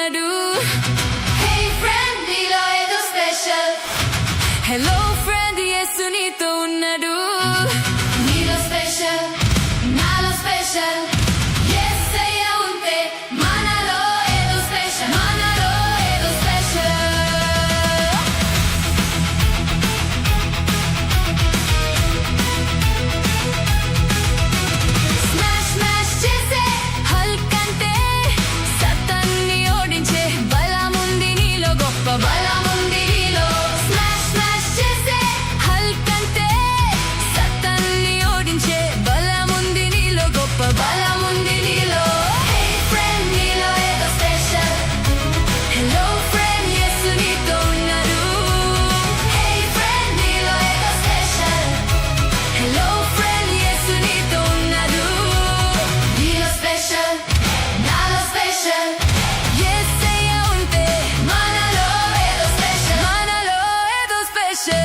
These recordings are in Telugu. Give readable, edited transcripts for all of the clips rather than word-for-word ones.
ఉన్నాడు. Hey friend, నీలో ఏదో special. Hello friend, యేసు నీతో ఉన్నాడు. నీలో special, నాలో special. యేసయ్య ఉంటే మనలో ఏదో special. మనలో ఏదో special. Smash smash చేసే హల్క్ అంటే సతాన్ని ఓడించే బలముంది నీలో, గొప్ప బలముంది నీలో. Smash smash చేసే హల్క్ అంటే సతాన్ని ఓడించే బలముంది నీలో, గొప్ప బలముంది నీలో. Hey friend, నీలో ఏదో special. Hello friend, యేసు నీతో ఉన్నాడు. Hey friend, నీలో ఏదో special. Hello friend, యేసు నీతో ఉన్నాడు. నీలో special, నాలో special. యేసయ్య ఉంటే మనలో ఏదో special. మనలో ఏదో special.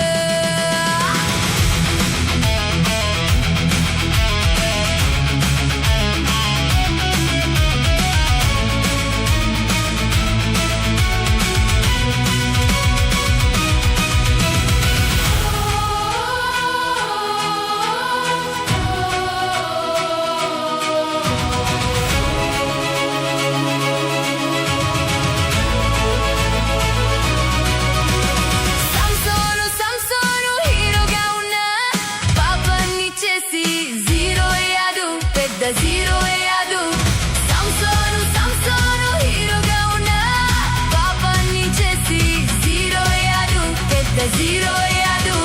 సంసోను హీరోగా ఉన్నా పాపాన్ని చేసి జీరో అయ్యాడు, పెద్ద జీరో అయ్యాడు. సంసోను హీరోగా ఉన్నా పాపాన్ని చేసి జీరో అయ్యాడు, పెద్ద జీరో అయ్యాడు.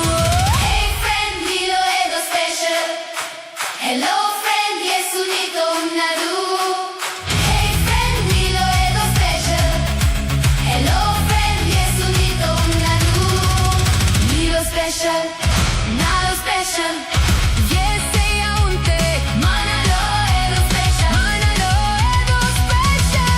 Hey friend, నీలో ఏదో special. Hello friend, యేసు నీతో ఉన్నాడు. Hey friend, నీలో ఏదో special. Hello friend, యేసు నీతో ఉన్నాడు. నీలో special, నాలో special. యేసయ్య ఉంటే మనలో ఏదో special. మనలో ఏదో special.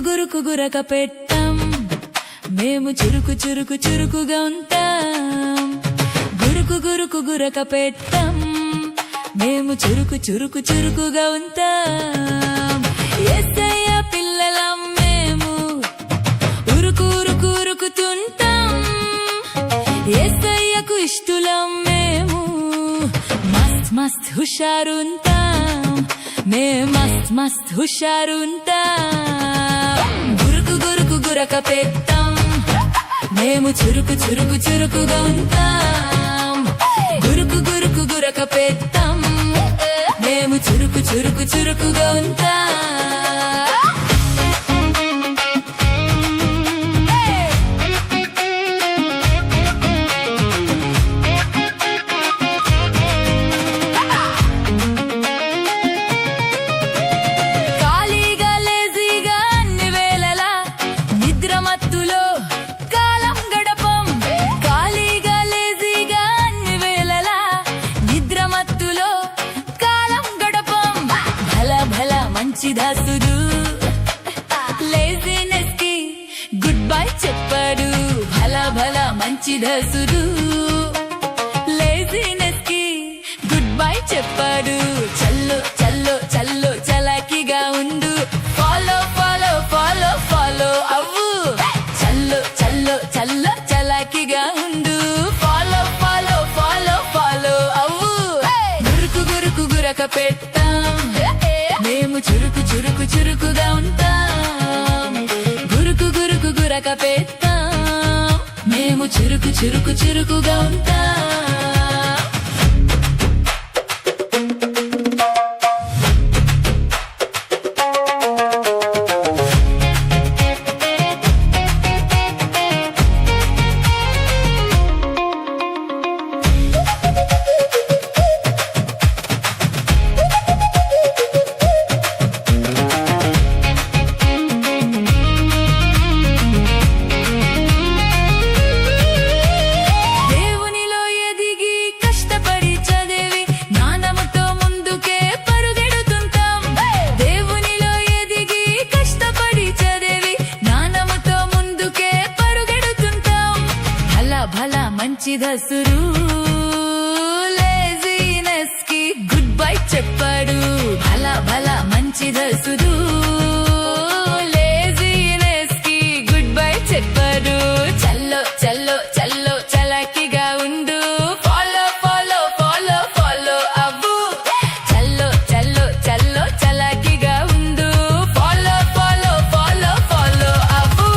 గురుకు గురక పెట్టం, మేము చురుకు చురుకు చురుకుగా ఉంటాం. గురుకు గురక పెట్టం, మేము చురుకు చురుకు చురుకుగా ఉంటాం. యేసయ్య పిల్లలం మేము ఉరుకుతుంటాం. యేసయ్యకు ఇష్టలం మేము మస్త్ మస్త్ హుషారుంటాం. మేం మస్త్ హుషారుంటాం. గురుకు గురక పెట్టం, మేము చురుకు చురుకు చురుకుగా ఉంటాం. గురుకు గురక పెట్టం, మేము చురుకు చురుకు చురుకుగా ఉంటాం. ఖాళీగా లేజీగా అన్ని వేళలా నిద్రమత్తులో కాలం గడపం. ఖాళీగా లేజీగా అన్ని వేళలా నిద్రమత్తులో కాలం గడపం. భల భల మంచి దాసుడు లేజినెస్ కి గుడ్ బై చెప్పాడు. భల భల మంచి దాసుడు లేజినెస్ కి గుడ్ బై చెప్పాడు. చల్లో చల్లో చల్లో చలాకిగా ఉండు. ఫాలో ఫాలో ఫాలో ఫాలో అవ్వు. చల్లో చల్లో చల్లో చలాకిగా ఉండు. ఫాలో ఫాలో ఫాలో ఫాలో అవ్వు. గురుకు గురక పెట్టాం, మేము చురుకు చురుకు చురుకుగా ఉంటాం. గురుకు గురక పెట్టాం, మేము చురుకు చురుకు చురుకుగా ఉంటాం. దసురు లేజినెస్ కి గుడ్ బై చెప్పాడు భల భల మంచి దసురు లేజినెస్ కి గుడ్ బై చెప్పాడు చల్లో చల్లో చల్లో చలాకిగా ఉండు ఫాలో ఫాలో ఫాలో ఫాలో అవ్వు చల్లో చల్లో చల్లో చలాకిగా ఉండు ఫాలో ఫాలో ఫాలో ఫాలో అవ్వు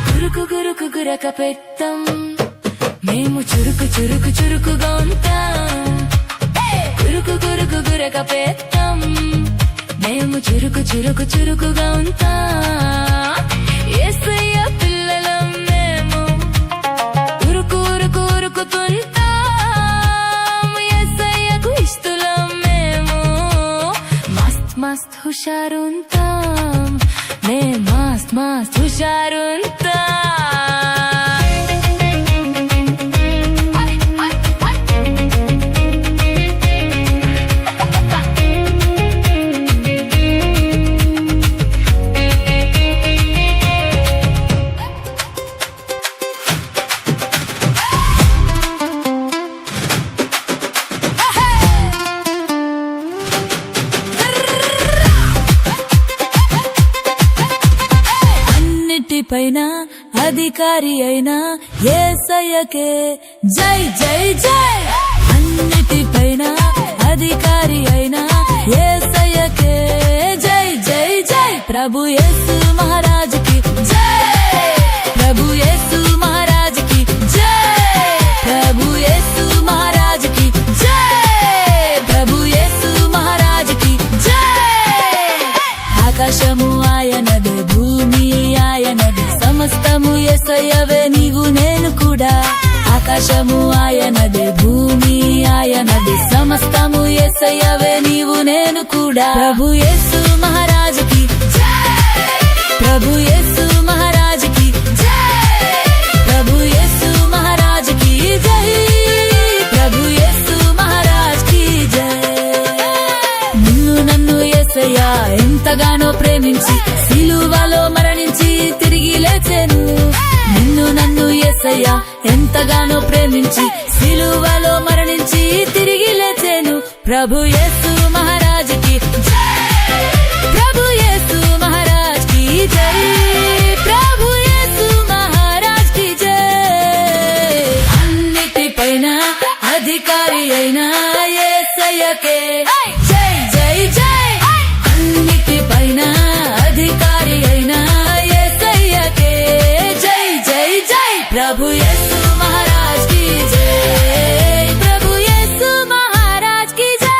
గురుకు గురుకు గురక పెట్టం మేము చురుకు చురుకు చురుకుగా ఉంటాం గురుకు గురుకు గురక పెట్టం మేము చురుకు చురుకు చురుకుగా ఉంటాం యేసయ్య పిల్లలం మేము ఉరుకు ఉరుకు ఉరుకుతుంటాం యేసయ్యకు ఇష్టలం మేము మస్త్ మస్త్ హుషారుంటాం మేం మస్త్ మస్త్ హుషారుంటాం పైన అధికారి అయినా యేసయ్యకే జై జై జై అన్నిటిపైన అధికారి అయినా యేసయ్యకే జై జై జై ప్రభు యేసు మహారాజ్ కి జై ప్రభు యేసు మహారాజ్ కి జై ప్రభు యేసు మహారాజ్ కి జై ప్రభు యేసు మహారాజ్ కి జై ఆకాశము ఆయనదే భూమి ఆయనది సమస్తము యేసయ్యవే నీవు నేను కూడా ఆకాశము ఆయనదే భూమి ఆయనది సమస్తము యేసయ్యవే నీవు నేను కూడా ప్రభు యేసు మహారాజ్ కి ప్రభు యేసు మహారాజ్ కి ప్రభు యేసు మహారాజ్ కి జై ప్రభు యేసు మహారాజ్ కి జై నిన్ను నన్ను యేసయ్య ఎంతగానో ప్రేమించి సిలువలో మరణించి తిరిగి లేచెను నిన్ను నన్ను యేసయ్య ఎంతగానో ప్రేమించి సిలువలో మరణించి తిరిగి లేచెను ప్రభు యేసు మహారాజ్ కి ప్రభు యేసు మహారాజ్ కి జై ప్రభు యేసు మహారాజ్ కి జై అన్నిటిపైన అధికారి అయిన యేసయ్యకే జై జై జై అన్నిటిపైన అధికారి అయినా యేసయ్యకే జై జై జై ప్రభు యేసు మహారాజ్ కి జై ప్రభు యేసు మహారాజ్ కి జై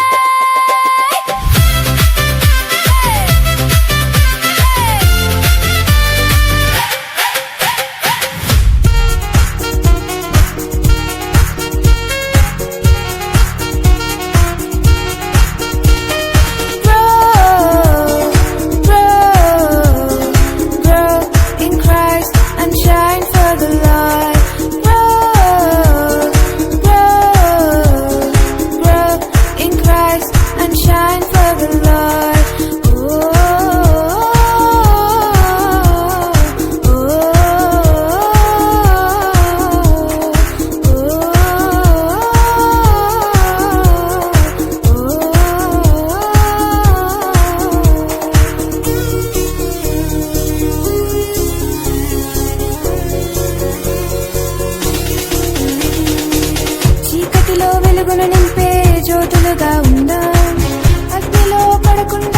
వెలుగును నింపే జ్యోతులుగా ఉందాం అగ్నిలో పడకుండా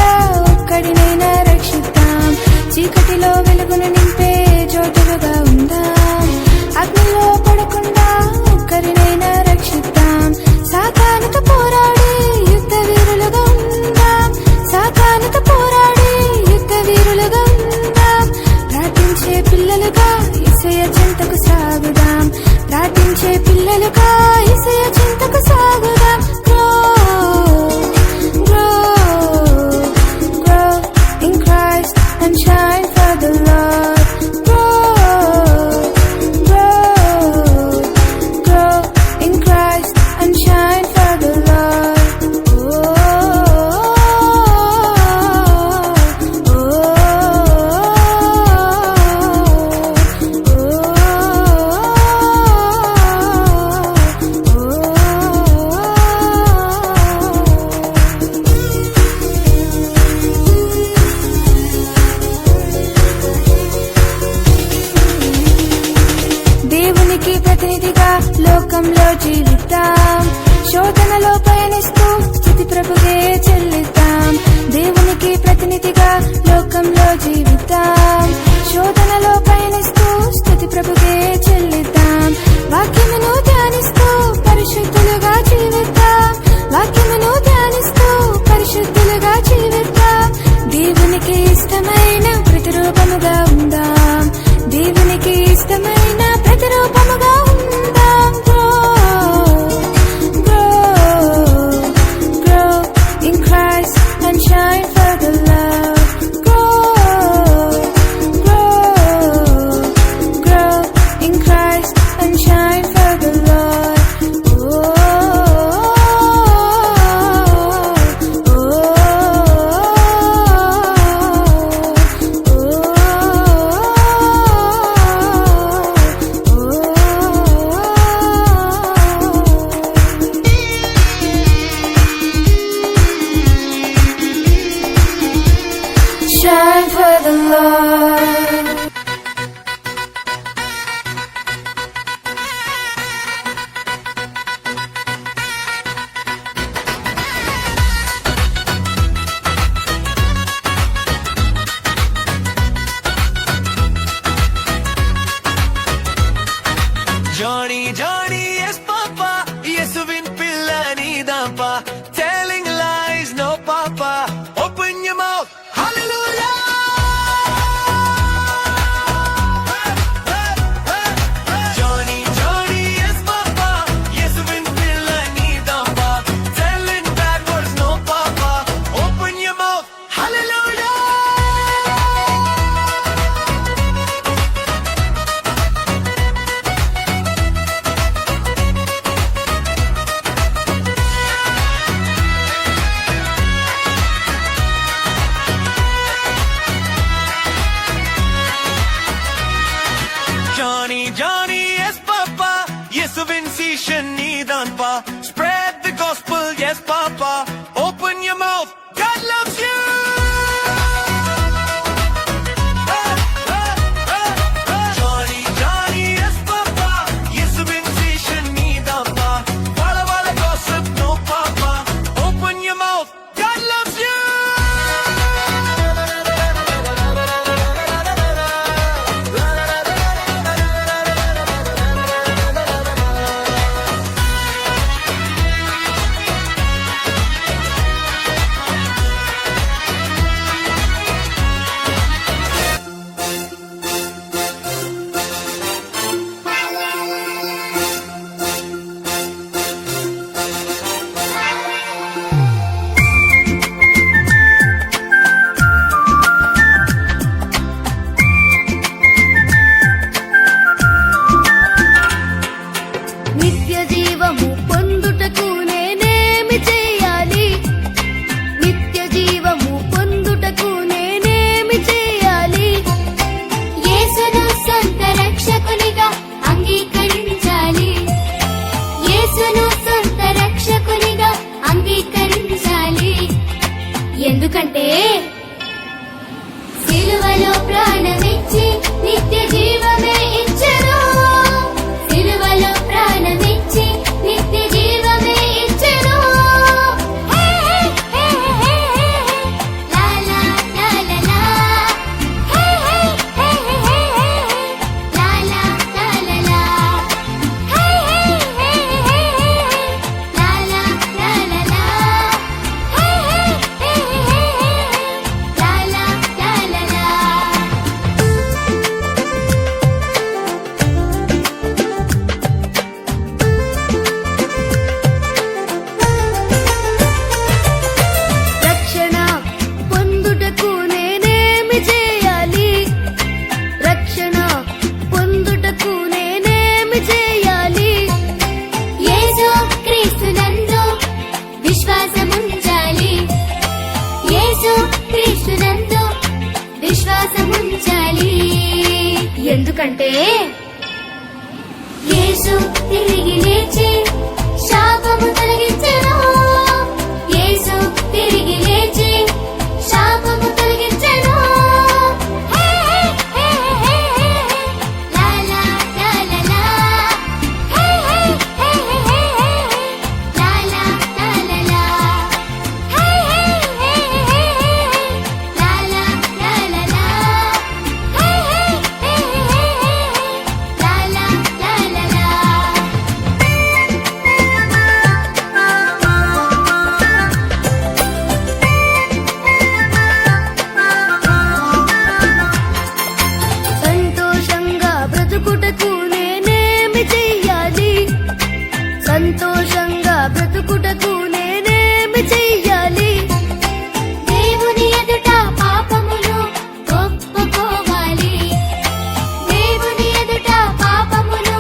the Lord. Johnny, Johnny, yes, Papa. Yes, win pilla needampa. Telling lies, no, Papa. Open your mouth. Hallelujah. Johnny, Johnny, yes, Papa. Yes, win pilla needampa. Telling bad words, no, Papa. Open your mouth. Hallelujah. Johnny, Johnny, yes, Papa. Yes, sensation nidan pa. Spread the gospel, yes, Papa. Open your mouth. God loves you. Johnny, Johnny, yes, Papa. Yes, sensation nidan pa. Wala wala gossip, no, Papa. Open your mouth. God loves you. నిత్య జీవము పొందుటకు నేనేమి చేయాలి? నిత్య జీవము పొందుటకు నేనేమి చేయాలి? యేసును సొంత రక్షకునిగా అంగీకరించాలి. యేసును సొంత రక్షకునిగా అంగీకరించాలి. ఎందుకంటే సిలువలో ప్రాణమిచ్చి నిత్య జీవమే ఇచ్చెను. సిలువలో ప్రాణమిచ్చి నిత్య జీవమే ఇచ్చెను. హే హే హే హే లా లా లా లా లా. హే హే హే హే లా లా లా లా లా. హే హే హే హే లా లా లా లా లా. హే హే హే లా లా లా లా లా. రక్షణ పొందుటకు నేనేమి చేయాలి? రక్షణ పొందుటకు నేనేమి చేయాలి? యేసు క్రీస్తునందు విశ్వాసముంచాలి. యేసు క్రీస్తునందు విశ్వాసముంచాలి. ఎందుకంటే యేసు తిరిగి లేచి శాపము తొలగించెను. యేసు తిరిగి లేచి శాపము తొలగించెను. హే హే హే హే లా లా లా లా లా. హే హే హే హే లా లా లా లా లా. హే హే హే లా లా లా లా లా. హే హే హే లా లా లా లా లా. సంతోషంగా బ్రతుకుటకు నేనేమి చెయ్యాలి? సంతోషంగా బ్రతుకుటకు నేనేమి చెయ్యాలి? దేవుని ఎదుట పాపమును ఒప్పుకోవాలి. దేవుని ఎదుట పాపమును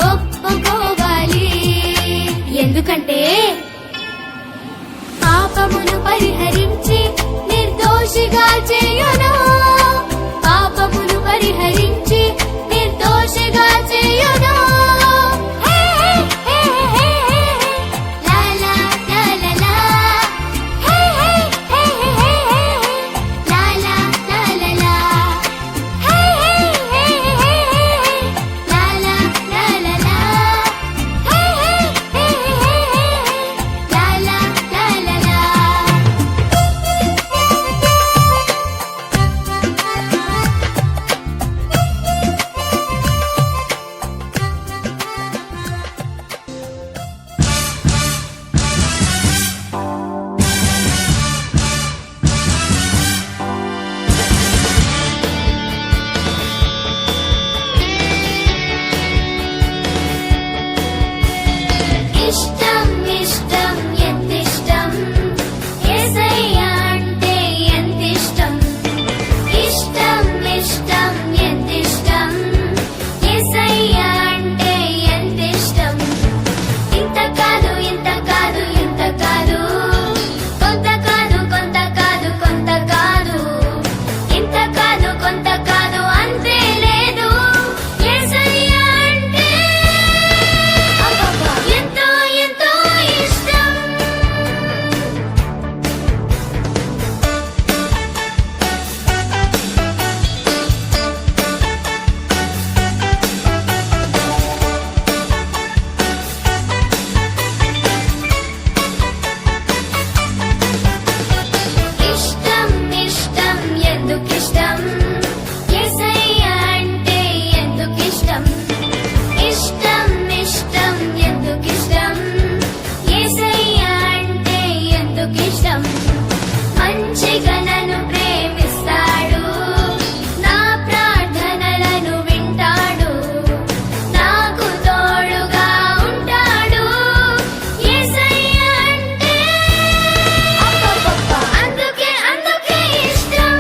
ఒప్పుకోవాలి. ఎందుకంటే పాపమును పరిహరించి నిర్దోషిగా చేయును. పాపమును పరిహరించి నిర్దోషిగా చేయును. హే హే హే హే లా లా లా లా లా. హే హే హే హే లా లా లా లా లా. ఎందుకిష్టం మంచిగా నన్ను ప్రేమిస్తాడు నా ప్రార్థనలను వింటాడు నాకు తోడుగా ఉంటాడు యేసయ్య అంటే అందుకే అందుకే ఇష్టం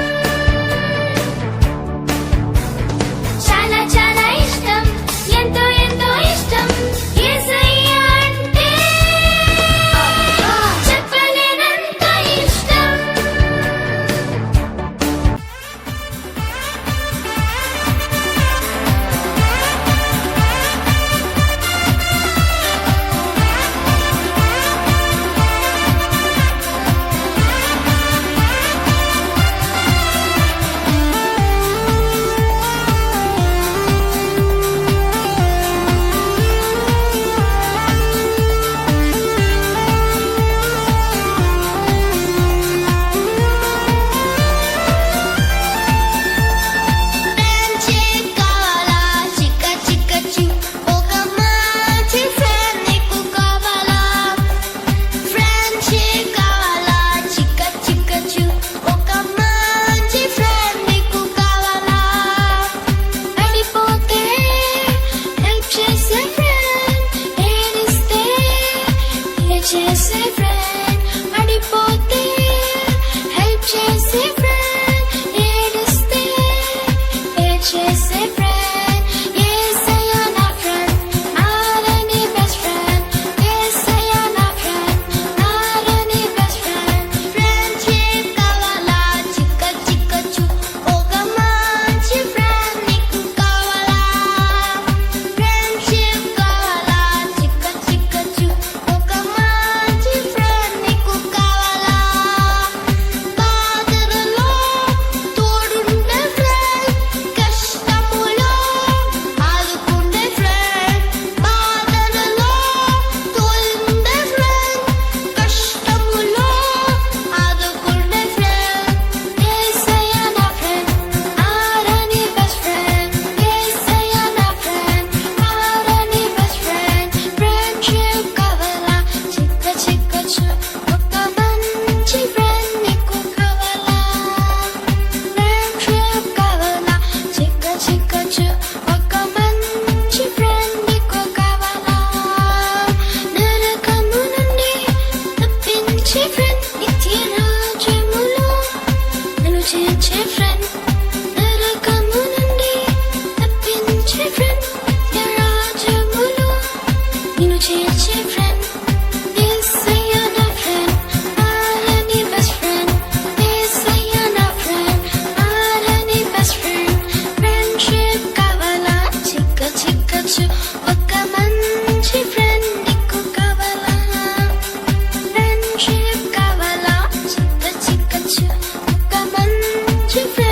చాలా చాలా ఇష్టం ఎంతో ఎంతో ఇష్టం యేసయ్య అంటే చెప్పలేనంత ఇష్టం ఫ్రెండ్షిప్ కావాలా చిక్క చిక్క చూ ఒక మంచి ఫ్రెండ్ నీకు కావాలా ఫ్రెండ్షిప్ కావాలా చిక్క చిక్క చూ ఒక మంచి ఫ్రెండ్ నీకు కావాలా పడిపోతే హెల్ప్ చేసే ఫ్రెండ్ ఏడిస్తే చేసే ఫ్రెండ్ పడిపోతే హెల్ప్ చేసే ఫ్రెండ్ ఏడిస్తే చేసే ఫ్రెండ్ యేసయ్య నా ఫ్రెండ్ నారని బెస్ట్ ఫ్రెండ్ యేసయ్య నా ఫ్రెండ్ నారని బెస్ట్ ఫ్రెండ్ ఫ్రెండ్షిప్ కావాలా చిక్క చిక్క చూ ఒక మంచి ఫ్రెండ్ నీకు కావాలా ఫ్రెండ్షిప్ కావాలా చిక్క చిక్క చూ ఒక మంచి ఫ్రెండ్ నీకు కావాలా బాధలలో తోడుండే ఫ్రెండ్ కష్టములో ఆదుకుండే ఫ్రెండ్ బాధలలో తోడుండే ఫ్రెండ్ కష్టములో ఆదుకుండే ఫ్రెండ్ యేసయ్య నా ఫ్రెండ్ నారని బెస్ట్ ఫ్రెండ్ యేసయ్య నా ఫ్రెండ్ నారని బెస్ట్ ఫ్రెండ్ ఫ్రెండ్షిప్ కావాలా చిక్క చిక్క చూ ఒక మంచి ఫ్రెండ్ నీకు కావాలా ఫ్రెండ్షిప్ కావాలా చిక్క చిక్క చూ ఒక మంచి ఫ్రెండ్ నీకు కావాలా నరకము నుండి తప్పించి ఫ్రెండ్ నిత్య రాజ్యములో నన్ను చేర్చే ఫ్రెండ్ నరకము నుండి తప్పించి ఫ్రెండ్ నిత్య రాజ్యములో నిన్ను చేర్చే ఫ్రెండ్ యేసయ్య నా ఫ్రెండ్ నారని బెస్ట్ ఫ్రెండ్ యేసయ్య నా ఫ్రెండ్ నారని బెస్ట్ ఫ్రెండ్ ఫ్రెండ్షిప్ కావాలా చిక్క చిక్క చూ ఒక మంచి ఫ్రెండ్ నీకు కావాలా ఫ్రెండ్షిప్ కావాలా చిక్క చిక్క చూ ఒక మంచి ఫ్రెండ్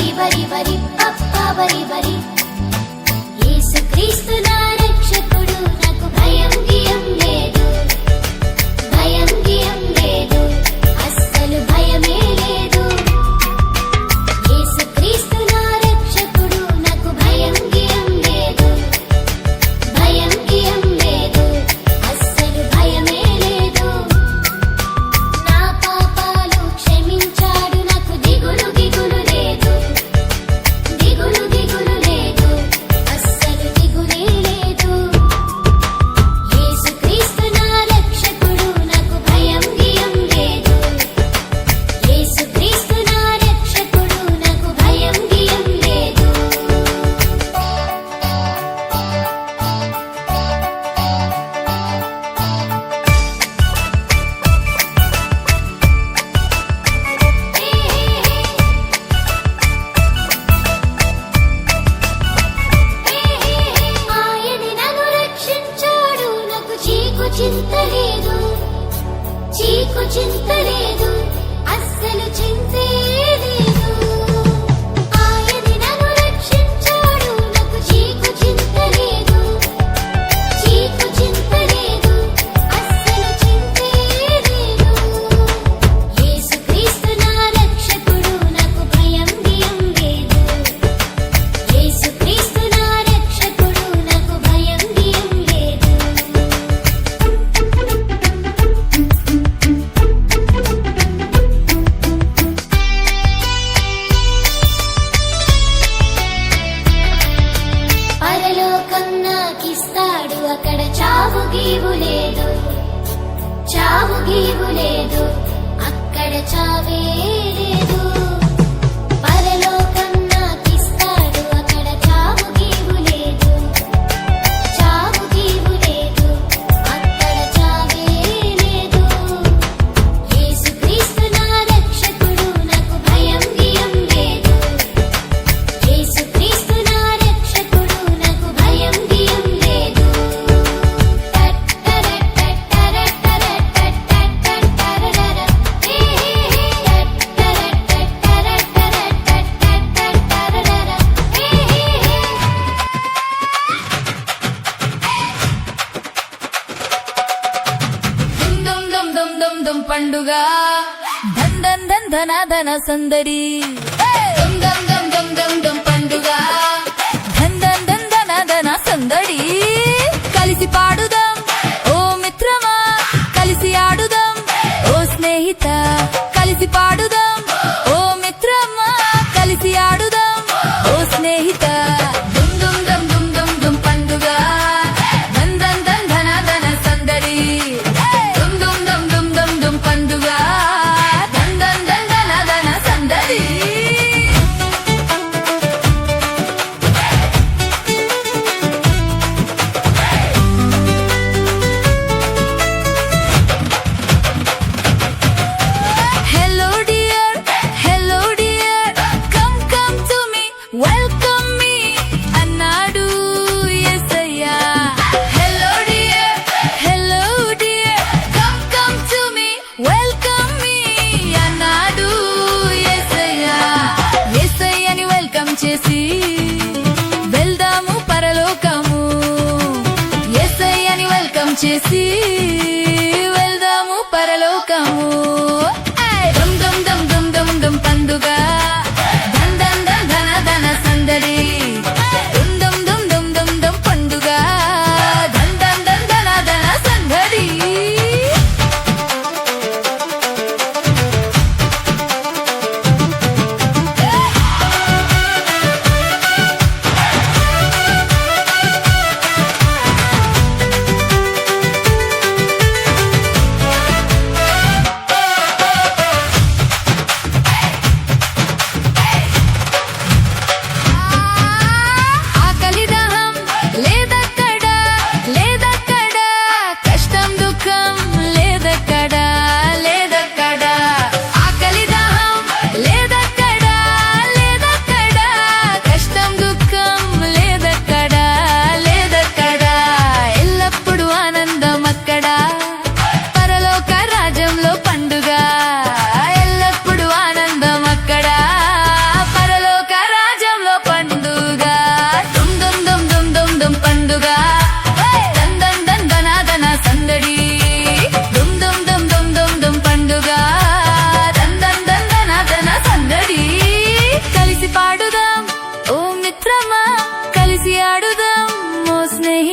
బరి బరి బరి పప్ప బరి బరి యేసుక్రీస్తు నా రక్షకుడు నాకు భయం గియం లేదు భయం గియం లేదు అస్సలు భయమే లేదు యేసుక్రీస్తు నా రక్షకుడు నాకు భయం గియం లేదు భయం గియం లేదు అస్సలు భయమే లేదు నా పాపాలు క్షమించాడు నాకు దిగులు దిగులు లేదు దిగులు దిగులు లేదు అస్సలు దిగులే లేదు యేసుక్రీస్తు నా రక్షకుడు నాకు భయం గియం లేదు యేసుక్రీస్తు నా రక్షకుడు నాకు భయం గియం లేదు ఆయన నన్ను రక్షించాడు నాకు చీకు చింత లేదు చీకు చింత లేదు అస్సలు చింతే లేదు ఆయన నన్ను రక్షించాడు నాకు చీకు చింత లేదు చీకు చింత లేదు అస్సలు చింతే లేదు యేసుక్రీస్తు నా రక్షకుడు నాకు భయం గియం లేదు యేసుక్రీస్తు నా రక్షకుడు నాకు భయం గియం లేదు పరలోకం నాకిస్తాడు అక్కడ చావు గీవు లేదు చావు గీవు లేదు అక్కడ చావే లేదు పరలోకం నాకిస్తాడు అక్కడ చావు గీవు లేదు చావు గీవు లేదు అక్కడ చావే లేదు యేసుక్రీస్తు నా రక్షకుడు నాకు భయం గియం లేదు యేసుక్రీస్తు నా రక్షకుడు నాకు భయం గియం లేదు దుమ్ దుమ్ దుమ్ దుమ్ దుమ్ పండుగ ధన్ ధన్ ధన్ ధనాధన సందడి దుమ్ దుమ్ దుమ్ దుమ్ దుమ్ దుమ్ పండుగ ధన్ ధన్ ధన్ ధనాధన సందడి కలిసి పాడుదాం ఓ మిత్రమా కలిసి ఆడుదాం ఓ స్నేహిత కలిసి పాడుదాం ఓ మిత్రమా కలిసి ఆడుదాం ఓ స్నేహిత దుమ్ దుమ్ దుమ్ దుమ్ దుమ్ దుమ్ పండుగ ధన్ ధన్ ధన్ ధనాధన సందడి దుమ్ దుమ్ దుమ్ దుమ్ దుమ్ దుమ్ పండుగ ధన్ ధన్ ధన్ ధనాధన సందడి Hello dear, come come to me, welcome me, అన్నాడు యేసయ్యా. Hello dear, come come to me, welcome me, అన్నాడు యేసయ్యా. యేసయ్యని వెల్కమ్ చేసి వెళ్దాము పరలోకము. యేసయ్యని వెల్కమ్ చేసి వెళ్దాము పరలోకము. దుమ్ దుమ్ దుమ్ దుమ్ దుమ్ దుమ్ పండుగ ధన్ ధన్ ధన్ ధన ధన సందడి దుమ్ దుమ్ దుమ్ దుమ్ దుమ్ దుమ్ పండుగ ధన్ ధన్ ధన్ ధన ధన సందడి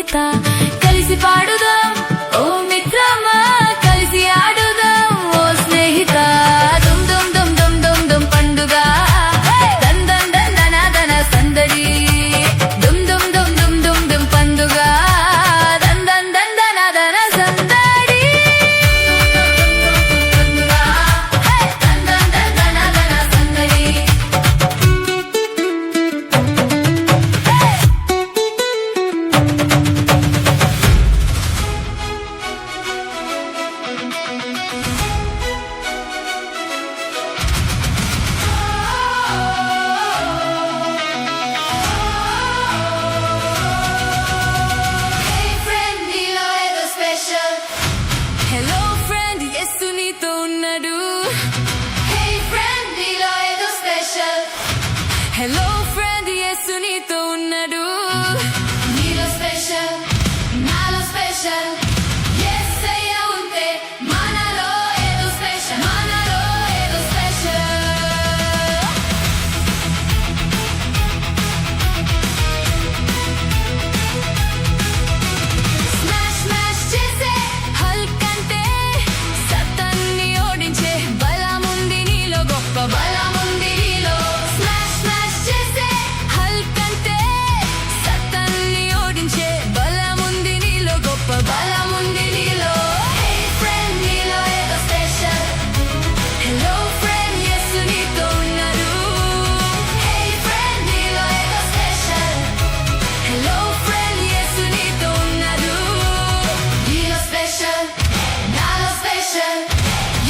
స్నేహిత కలిసి పాడుదాం ఓ మిత్రమా కలిసి ఆడుదాం ఓ స్నేహిత దుమ్ దుమ్ దుమ్ దుమ్ దుమ్ దుమ్ పండుగ దన్ దన్ దన్ దన దన సందడి దుమ్ దుమ్ దుమ్ దుమ్ దుమ్ దుమ్ పండుగ దన్ దన్ దన్ దన దన సందడి దన్ దన్ దన్ దన దన సందడి Hey friend, నీలో ఏదో స్పెషల్. హలో ఫ్రెండ్ యేసు నీతో ఉన్నాడు Hey friend, నీలో ఏదో స్పెషల్. హలో ఫ్రెండ్ యేసు నీతో ఉన్నాడు నీలో స్పెషల్, నాలో స్పెషల్. యేసయ్య ఉంటే మనలో ఏదో స్పెషల్, మనలో ఏదో స్పెషల్. స్మాష్ స్మాష్ చేసే హల్క్ అంటే సతాన్ని ఓడించే బలముంది నీలో గొప్ప బలముంది నీలో స్మాష్ స్మాష్ చేసే హల్క్ అంటే సతాన్ని ఓడించే బలముంది నీలో గొప్ప బలముంది నీలో Hey friend, నీలో ఏదో స్పెషల్. హలో ఫ్రెండ్ యేసు నీతో ఉన్నాడు Hey friend, నీలో ఏదో స్పెషల్. హలో ఫ్రెండ్ యేసు నీతో ఉన్నాడు నీలో స్పెషల్, నాలో స్పెషల్.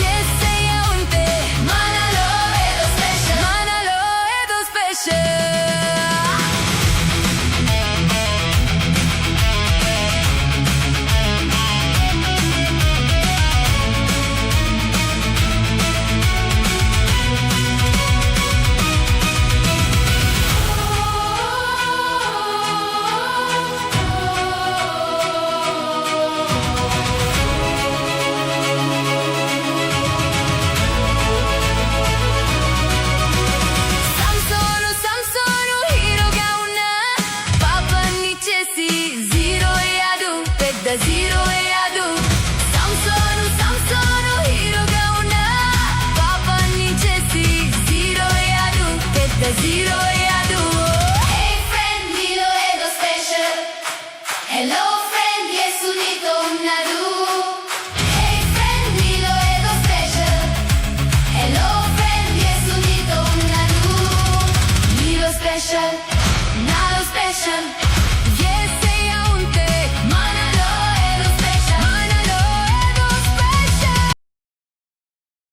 యేసయ్య ఉంటే మనలో ఏదో స్పెషల్. మనలో ఏదో స్పెషల్ సంసోను హీరోగా ఉన్న పాపాన్ని చేసి జీరో అయ్యాడు పెద్ద జీరో అయ్యాడు సంసోను హీరోగా ఉన్న పాపాన్ని చేసి జీరో అయ్యాడు పెద్ద జీరో